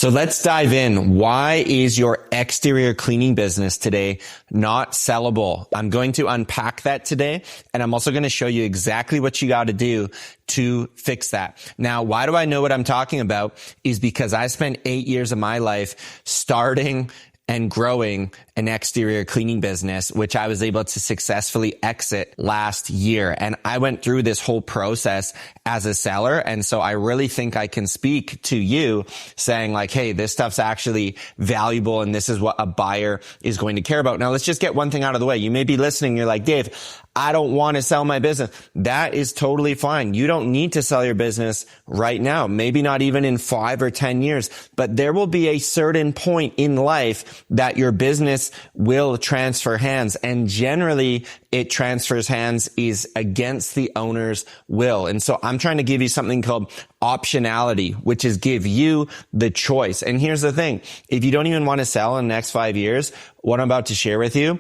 So let's dive in. Why is your exterior cleaning business today not sellable? I'm going to unpack that today, and I'm also going to show you exactly what you got to do to fix that. Now, why do I know what I'm talking about? Is because I spent 8 years of my life starting and growing an exterior cleaning business, which I was able to successfully exit last year. And I went through this whole process as a seller. And so I really think I can speak to you saying like, hey, this stuff's actually valuable and this is what a buyer is going to care about. Now, let's just get one thing out of the way. You may be listening. You're like, Dave, I don't want to sell my business. That is totally fine. You don't need to sell your business right now. Maybe not even in 5 or 10 years, but there will be a certain point in life that your business will transfer hands. And generally it transfers hands is against the owner's will. And so I'm trying to give you something called optionality, which is give you the choice. And here's the thing. If you don't even want to sell in the next 5 years, what I'm about to share with you,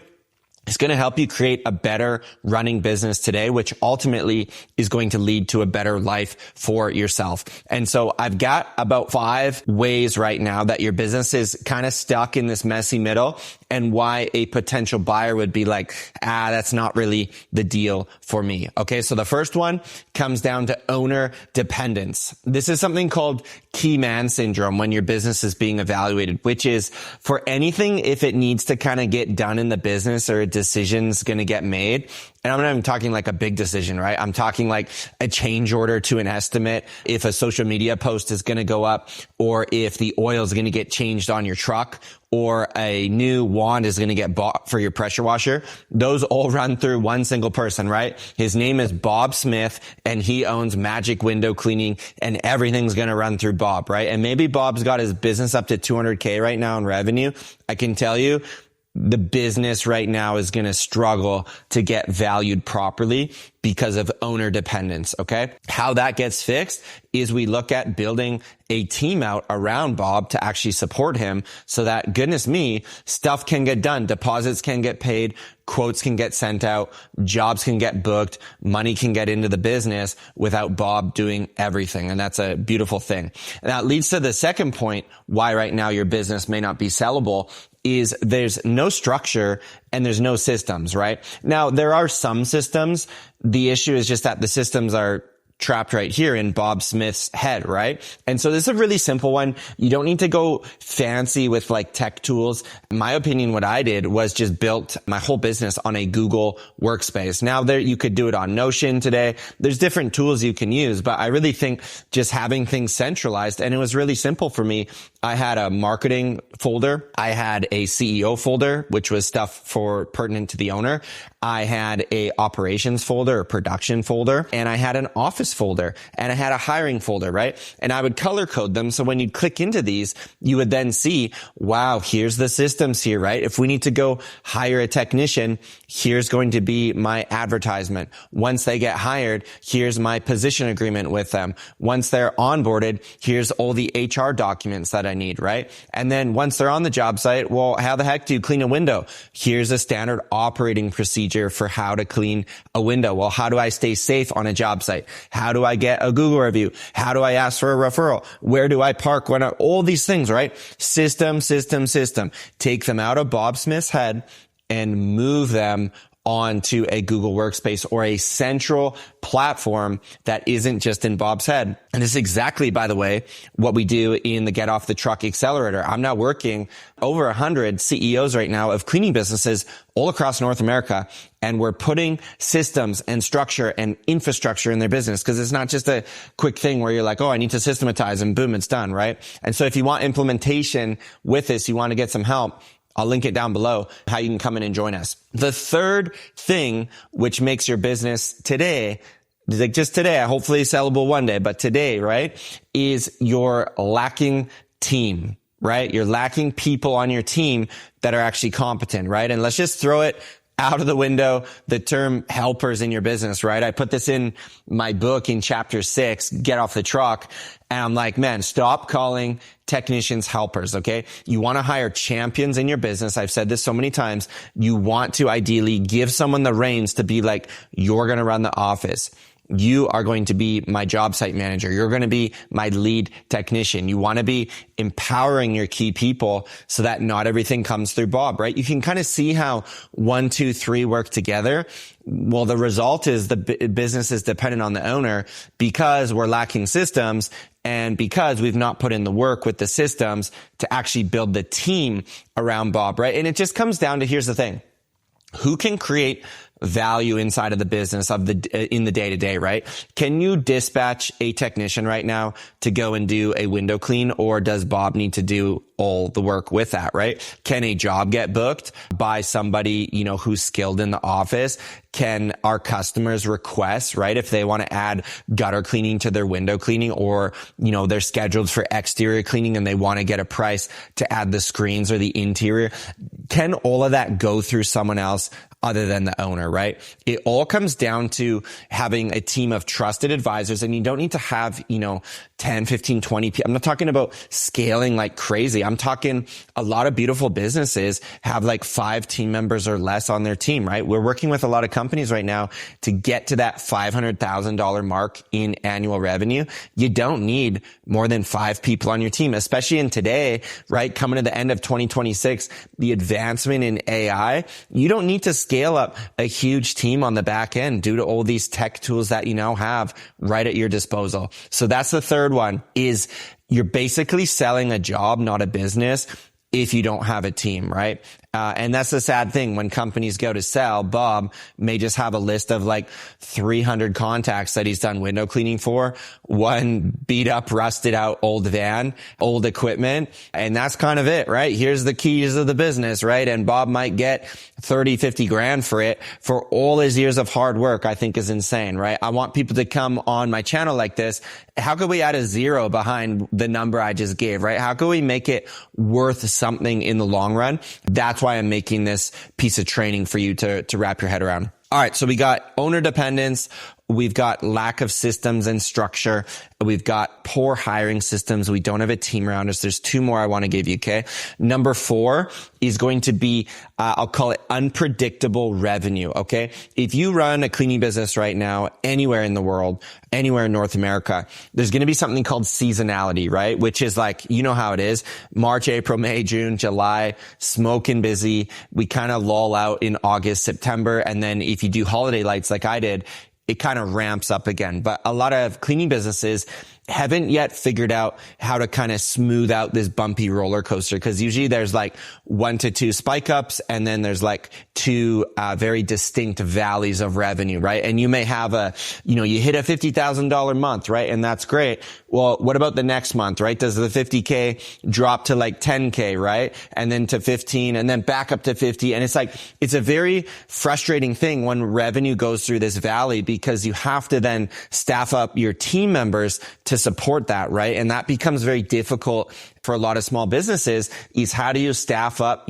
it's going to help you create a better running business today, which ultimately is going to lead to a better life for yourself. And so I've got about 5 ways right now that your business is kind of stuck in this messy middle and why a potential buyer would be like, that's not really the deal for me. Okay. So the first one comes down to owner dependence. This is something called key man syndrome when your business is being evaluated, which is for anything, if it needs to kind of get done in the business or a decision's going to get made. And I'm not even talking like a big decision, right? I'm talking like a change order to an estimate, if a social media post is going to go up, or if the oil is going to get changed on your truck, or a new wand is going to get bought for your pressure washer. Those all run through one single person, right? His name is Bob Smith and he owns Magic Window Cleaning and everything's going to run through Bob, right? And maybe Bob's got his business up to 200K right now in revenue. I can tell you, the business right now is going to struggle to get valued properly because of owner dependence. Okay. How that gets fixed is we look at building a team out around Bob to actually support him so that, goodness me, stuff can get done. Deposits can get paid. Quotes can get sent out. Jobs can get booked. Money can get into the business without Bob doing everything. And that's a beautiful thing. And that leads to the second point why right now your business may not be sellable is there's no structure and there's no systems, right? Now, there are some systems. The issue is just that the systems are trapped right here in Bob Smith's head, right? And so this is a really simple one. You don't need to go fancy with like tech tools. In my opinion, what I did was just built my whole business on a Google Workspace. Now there, you could do it on Notion today. There's different tools you can use, but I really think just having things centralized, and it was really simple for me. I had a marketing folder. I had a CEO folder, which was stuff for pertinent to the owner. I had a operations folder, a production folder, and I had an office folder, and I had a hiring folder, right? And I would color code them. So when you click into these, you would then see, wow, here's the systems here, right? If we need to go hire a technician, here's going to be my advertisement. Once they get hired, here's my position agreement with them. Once they're onboarded, here's all the HR documents that I need, right? And then once they're on the job site, well, how the heck do you clean a window? Here's a standard operating procedure for how to clean a window. Well, how do I stay safe on a job site? How do I get a Google review? How do I ask for a referral? Where do I park when all these things, right? System. Take them out of Bob Smith's head and move them onto a Google Workspace or a central platform that isn't just in Bob's head. And this is exactly, by the way, what we do in the Get Off the Truck Accelerator. I'm now working over 100 CEOs right now of cleaning businesses all across North America. And we're putting systems and structure and infrastructure in their business because it's not just a quick thing where you're like, oh, I need to systematize and boom, it's done, right? And so if you want implementation with this, you want to get some help, I'll link it down below how you can come in and join us. The third thing which makes your business today, like just today, hopefully sellable one day, but today, right, is you're lacking team, right? You're lacking people on your team that are actually competent, right? And let's just throw it out of the window, the term helpers in your business, right? I put this in my book in chapter 6, Get Off the Truck. And I'm like, man, stop calling technicians helpers. Okay. You want to hire champions in your business. I've said this so many times. You want to ideally give someone the reins to be like, you're going to run the office. you are going to be my job site manager. You're going to be my lead technician. You want to be empowering your key people so that not everything comes through Bob, right? You can kind of see how 1, 2, 3 work together. Well, the result is the business is dependent on the owner because we're lacking systems and because we've not put in the work with the systems to actually build the team around Bob, right? And it just comes down to, here's the thing. Who can create value inside of the business in the day to day, right? Can you dispatch a technician right now to go and do a window clean, or does Bob need to do all the work with that, right? Can a job get booked by somebody, who's skilled in the office? Can our customers request, right? If they want to add gutter cleaning to their window cleaning, or, they're scheduled for exterior cleaning and they want to get a price to add the screens or the interior. Can all of that go through someone else other than the owner, right? It all comes down to having a team of trusted advisors, and you don't need to have, 10, 15, 20 people. I'm not talking about scaling like crazy. I'm talking a lot of beautiful businesses have like 5 team members or less on their team, right? We're working with a lot of companies right now to get to that $500,000 mark in annual revenue. You don't need more than 5 people on your team, especially in today, right? Coming to the end of 2026, the advancement in AI, you don't need to scale up a huge team on the back end due to all these tech tools that you now have right at your disposal. So that's the third one, is you're basically selling a job, not a business, if you don't have a team, right? And that's the sad thing. When companies go to sell, Bob may just have a list of like 300 contacts that he's done window cleaning for, one beat up, rusted out old van, old equipment. And that's kind of it, right? Here's the keys of the business, right? And Bob might get 30, 50 grand for it for all his years of hard work. I think is insane, right? I want people to come on my channel like this. How could we add a 0 behind the number I just gave, right? How could we make it worth something in the long run? That's why I'm making this piece of training for you to wrap your head around. All right. So we got owner dependence. We've got lack of systems and structure. We've got poor hiring systems. We don't have a team around us. There's 2 more I want to give you. Okay. Number 4 is going to be, I'll call it unpredictable revenue. Okay. If you run a cleaning business right now, anywhere in the world, anywhere in North America, there's going to be something called seasonality, right? Which is like, you know how it is. March, April, May, June, July, smoking busy. We kind of lull out in August, September. And then if you do holiday lights like I did, it kind of ramps up again. But a lot of cleaning businesses haven't yet figured out how to kind of smooth out this bumpy roller coaster, because usually there's like 1 to 2 spike ups and then there's like 2 very distinct valleys of revenue, right? And you may have you hit a $50,000 month, right? And that's great. Well, what about the next month, right? Does the 50K drop to like 10K, right? And then to 15 and then back up to 50. And it's a very frustrating thing when revenue goes through this valley, because you have to then staff up your team members to support that, right? And that becomes very difficult for a lot of small businesses. Is how do you staff up,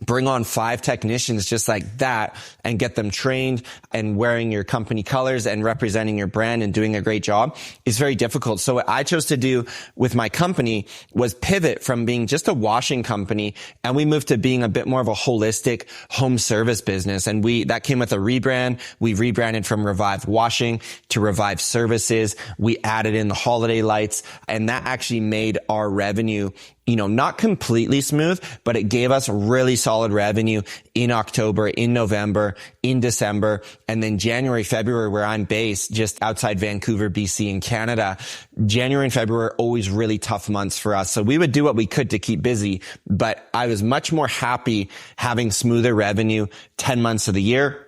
bring on 5 technicians just like that and get them trained and wearing your company colors and representing your brand and doing a great job is very difficult. So what I chose to do with my company was pivot from being just a washing company, and we moved to being a bit more of a holistic home service business. And that came with a rebrand. We rebranded from Revive Washing to Revive Services. We added in the holiday lights, and that actually made our revenue not completely smooth, but it gave us really solid revenue in October, in November, in December, and then January, February, where I'm based just outside Vancouver, BC in Canada. January and February are always really tough months for us. So we would do what we could to keep busy, but I was much more happy having smoother revenue 10 months of the year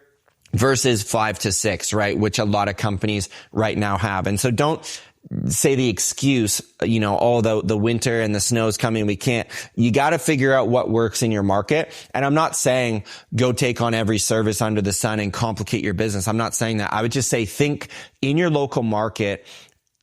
versus 5 to 6, right? Which a lot of companies right now have. And so don't say the excuse, the winter and the snow's coming, we can't. You got to figure out what works in your market. And I'm not saying go take on every service under the sun and complicate your business. I'm not saying that. I would just say think in your local market.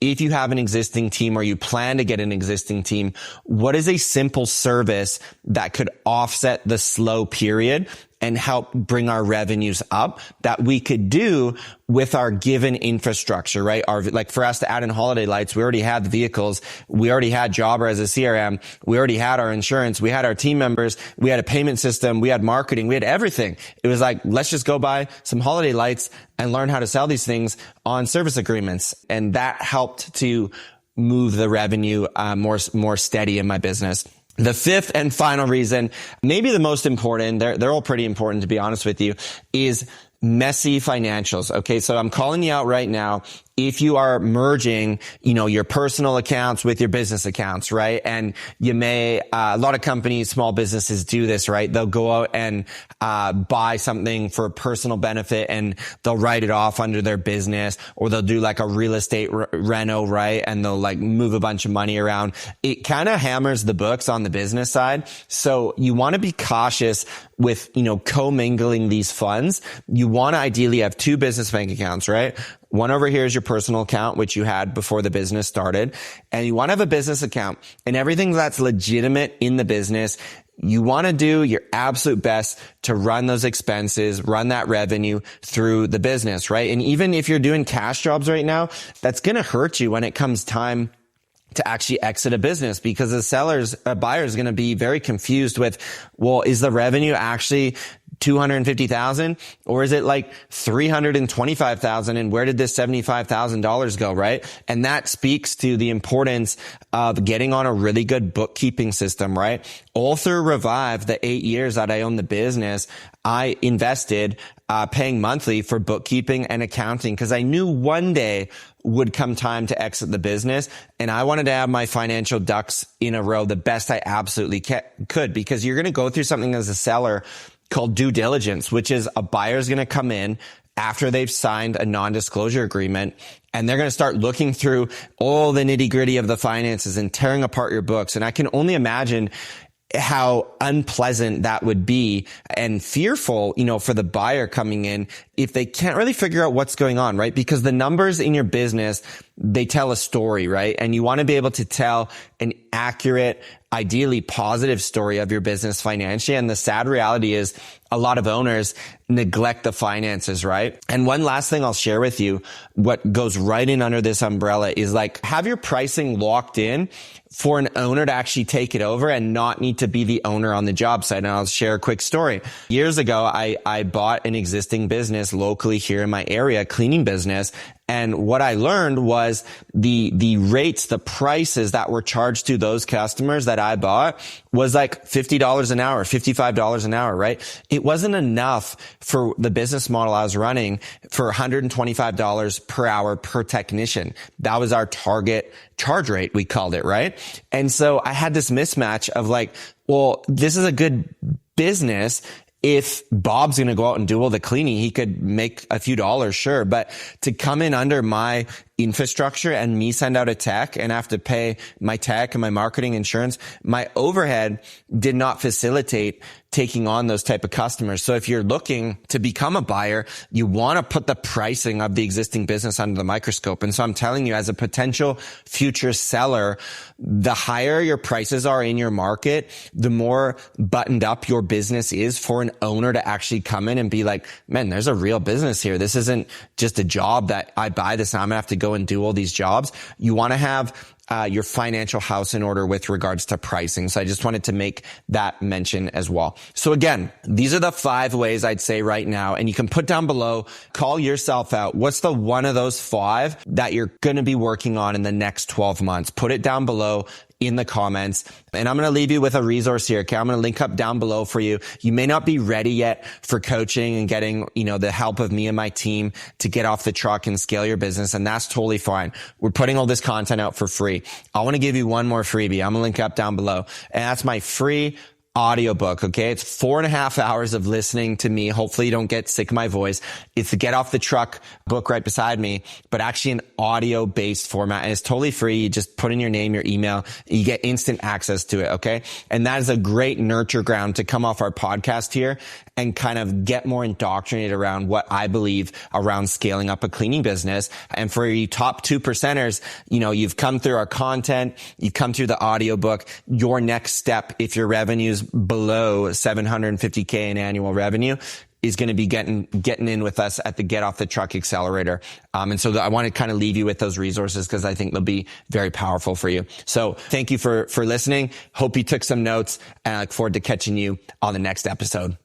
If you have an existing team or you plan to get an existing team, what is a simple service that could offset the slow period and help bring our revenues up that we could do with our given infrastructure, right? Like for us to add in holiday lights, we already had the vehicles. We already had Jobber as a CRM. We already had our insurance. We had our team members. We had a payment system. We had marketing. We had everything. It was like, let's just go buy some holiday lights and learn how to sell these things on service agreements. And that helped to move the revenue more steady in my business. The fifth and final reason, maybe the most important, they're all pretty important to be honest with you, is messy financials. Okay. So I'm calling you out right now. If you are merging, your personal accounts with your business accounts, right? And you may, a lot of companies, small businesses do this, right? They'll go out and, buy something for personal benefit and they'll write it off under their business, or they'll do like a real estate reno, right? And they'll like move a bunch of money around. It kind of hammers the books on the business side. So you want to be cautious with, commingling these funds. You want to ideally have two business bank accounts, right? One over here is your personal account, which you had before the business started. And you want to have a business account, and everything that's legitimate in the business, you want to do your absolute best to run those expenses, run that revenue through the business, right? And even if you're doing cash jobs right now, that's going to hurt you when it comes time to actually exit a business, because a buyer is going to be very confused with, well, is the revenue actually 250,000 or is it like 325,000? And where did this $75,000 go? Right. And that speaks to the importance of getting on a really good bookkeeping system, right? All through Revive, the 8 years that I owned the business, I invested, paying monthly for bookkeeping and accounting, because I knew one day would come time to exit the business. And I wanted to have my financial ducks in a row the best I absolutely could, because you're going to go through something as a seller called due diligence, which is a buyer's going to come in after they've signed a non-disclosure agreement, and they're going to start looking through all the nitty-gritty of the finances and tearing apart your books. And I can only imagine how unpleasant that would be and fearful, for the buyer coming in if they can't really figure out what's going on, right? Because the numbers in your business, they tell a story, right? And you want to be able to tell an accurate, ideally positive story of your business financially. And the sad reality is a lot of owners neglect the finances, right? And one last thing I'll share with you, what goes right in under this umbrella is like, have your pricing locked in for an owner to actually take it over and not need to be the owner on the job site. And I'll share a quick story. Years ago, I bought an existing business locally here in my area, cleaning business. And what I learned was the rates, the prices that were charged to those customers that I bought was like $50 an hour, $55 an hour, right? It wasn't enough for the business model I was running for $125 per hour per technician. That was our target charge rate, we called it, right? And so I had this mismatch of like, well, this is a good business. If Bob's going to go out and do all the cleaning, he could make a few dollars, sure. But to come in under my infrastructure and me send out a tech and have to pay my tech and my marketing insurance, my overhead did not facilitate taking on those type of customers. So if you're looking to become a buyer, you want to put the pricing of the existing business under the microscope. And so I'm telling you, as a potential future seller, the higher your prices are in your market, the more buttoned up your business is for an owner to actually come in and be like, man, there's a real business here. This isn't just a job that I buy this and I'm going to have to go and do all these jobs. You want to have your financial house in order with regards to pricing. So I just wanted to make that mention as well. So again, these are the 5 ways I'd say right now, and you can put down below, call yourself out. What's the one of those 5 that you're going to be working on in the next 12 months? Put it down below in the comments. And I'm going to leave you with a resource here. Okay. I'm going to link up down below for you. You may not be ready yet for coaching and getting, the help of me and my team to get off the truck and scale your business. And that's totally fine. We're putting all this content out for free. I want to give you one more freebie. I'm going to link up down below. And that's my free audiobook. Okay. It's 4.5 hours of listening to me. Hopefully you don't get sick of my voice. It's the Get Off the Truck book right beside me, but actually an audio based format. And it's totally free. You just put in your name, your email, you get instant access to it. Okay. And that is a great nurture ground to come off our podcast here and kind of get more indoctrinated around what I believe around scaling up a cleaning business. And for you top 2%ers, you've come through our content, you've come through the audiobook. Your next step, if your revenues is below 750K in annual revenue is going to be getting in with us at the Get Off the Truck Accelerator. And so I want to kind of leave you with those resources because I think they'll be very powerful for you. So thank you for listening. Hope you took some notes, and I look forward to catching you on the next episode.